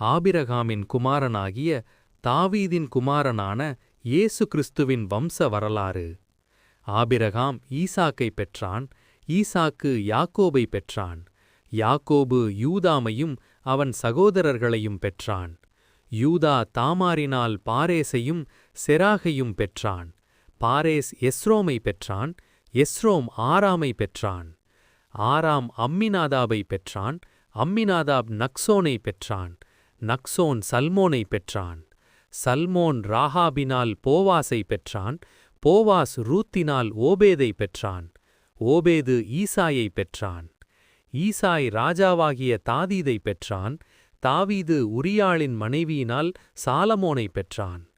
ஆபிரகாமின் குமாரனாகிய தாவீதின் குமாரனான இயேசு கிறிஸ்துவின் வம்ச வரலாறு. ஆபிரகாம் ஈசாக்கைப் பெற்றான். ஈசாக்கு யாக்கோபை பெற்றான். யாக்கோபு யூதாமையும் அவன் சகோதரர்களையும் பெற்றான். யூதா தாமாரினால் பாரேசையும் செராகையும் பெற்றான். பாரேஸ் எஸ்ரோமை பெற்றான். எஸ்ரோம் ஆராமை பெற்றான். ஆராம் அம்மினாதாபை பெற்றான். அம்மினாதாப் நக்சோனை பெற்றான். நக்சோன் சல்மோனை பெற்றான். சல்மோன் ராகாபினால் போவாசை பெற்றான். போவாஸ் ரூத்தினால் ஓபேதை பெற்றான். ஓபேது ஈசாயை பெற்றான். ஈசாய் ராஜாவாகிய தாவீதை பெற்றான். தாவீது உரியாளின் மனைவியினால் சாலமோனை பெற்றான்.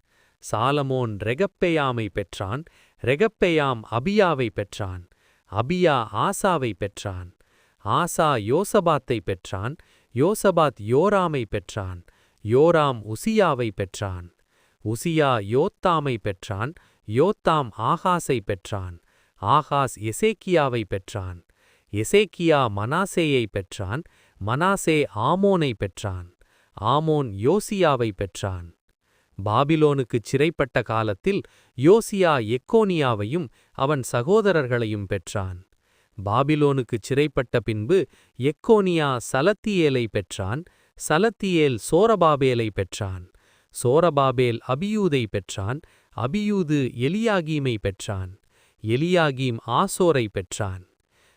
சாலமோன் ரெகப்பெயாமை பெற்றான். ரெகப்பெயாம் அபியாவை பெற்றான். அபியா ஆசாவை பெற்றான். ஆசா யோசபாத்தை பெற்றான். யோசபாத் யோராமை பெற்றான். யோராம் உசியாவை பெற்றான். உசியா யோத்தாமை பெற்றான். யோத்தாம் ஆகாஸை பெற்றான். ஆகாஸ் எசேக்கியாவை பெற்றான். எசேக்கியா மனாசேயை பெற்றான். மனாசே ஆமோனை பெற்றான். ஆமோன் யோசியாவை பெற்றான். பாபிலோனுக்குச் சிறைப்பட்ட காலத்தில் யோசியா எக்கோனியாவையும் அவன் சகோதரர்களையும் பெற்றான். பாபிலோனுக்குச் சிறைப்பட்ட பின்பு எக்கோனியா சலத்தியேலை பெற்றான். சலத்தியேல் சோரபாபேலை பெற்றான். சோரபாபேல் அபியூதை பெற்றான். அபியூது எலியாகீமை பெற்றான். எலியாகீம் ஆசோரை பெற்றான்.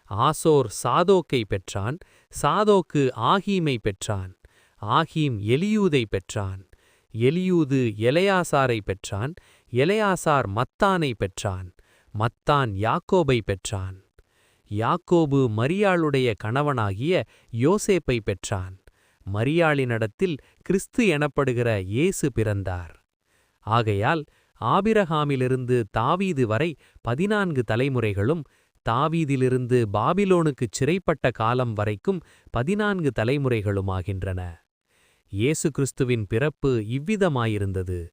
ஆசோர் சாதோக்கை பெற்றான். சாதோக்கு ஆகீமை பெற்றான். ஆகீம் எலியூதை பெற்றான். எலியூது எலெயாசாரை பெற்றான். எலெயாசார் மத்தானை பெற்றான். மத்தான் யாக்கோபை பெற்றான். யாக்கோபு மரியாளுடைய கணவனாகிய யோசேப்பை பெற்றான். மரியாளினிடத்தில் கிறிஸ்து எனப்படுகிற இயேசு பிறந்தார். ஆகையால் ஆபிரகாமிலிருந்து தாவீது வரை 14 தலைமுறைகளும், தாவீதிலிருந்து பாபிலோனுக்குச் சிறைப்பட்ட காலம் வரைக்கும் 14 தலைமுறைகளுமாகின்றன. இயேசு கிறிஸ்துவின் பிறப்பு இவ்விதமாயிருந்தது.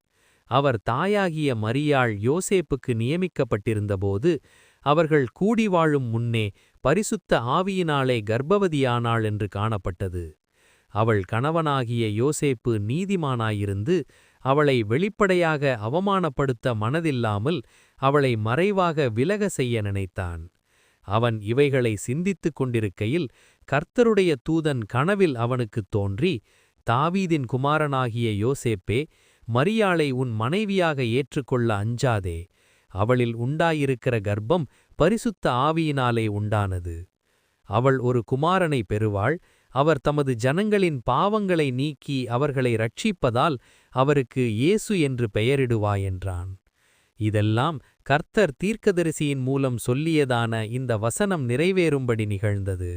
அவர் தாயாகிய மரியாள் யோசேப்புக்கு நியமிக்கப்பட்டிருந்தபோது அவர்கள் கூடி வாழும் முன்னே பரிசுத்த ஆவியினாலே கர்ப்பவதியானாள் என்று காணப்பட்டது. அவள் கணவனாகிய யோசேப்பு நீதிமானாயிருந்து அவளை வெளிப்படையாக அவமானப்படுத்த மனதில்லாமல் அவளை மறைவாக விலக செய்ய நினைத்தான். அவன் இவைகளை சிந்தித்துக் கொண்டிருக்கையில் கர்த்தருடைய தூதன் கனவில் அவனுக்குத் தோன்றி, தாவீதின் குமாரனாகிய யோசேப்பே, மரியாளை உன் மனைவியாக ஏற்றுக்கொள்ள அஞ்சாதே. அவளில் உண்டாயிருக்கிற கர்ப்பம் பரிசுத்த ஆவியினாலே உண்டானது. அவள் ஒரு குமாரனை பெறுவாள். அவர் தமது ஜனங்களின் பாவங்களை நீக்கி அவர்களை ரட்சிப்பதால் அவருக்கு இயேசு என்று பெயரிடுவாய் என்றான். இதெல்லாம் கர்த்தர் தீர்க்கதரிசியின் மூலம் சொல்லியதான இந்த வசனம் நிறைவேறும்படி நிகழ்ந்தது.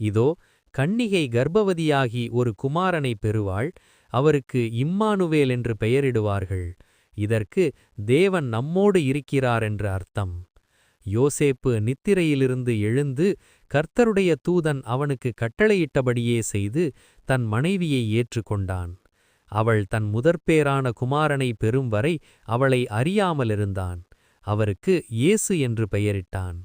இதோ, கன்னிகை கர்ப்பவதியாகி ஒரு குமாரனை பெறுவாள். அவருக்கு இம்மானுவேல் என்று பெயரிடுவார்கள். இதற்கு தேவன் நம்மோடு இருக்கிறார் என்று அர்த்தம். யோசேப்பு நித்திரையிலிருந்து எழுந்து கர்த்தருடைய தூதன் அவனுக்கு கட்டளையிட்டபடியே செய்து தன் மனைவியை ஏற்றுக்கொண்டான். அவள் தன் முதற்பேறான குமாரனை பெறும் வரை அவளை அறியாமலிருந்தான். அவருக்கு இயேசு என்று பெயரிட்டான்.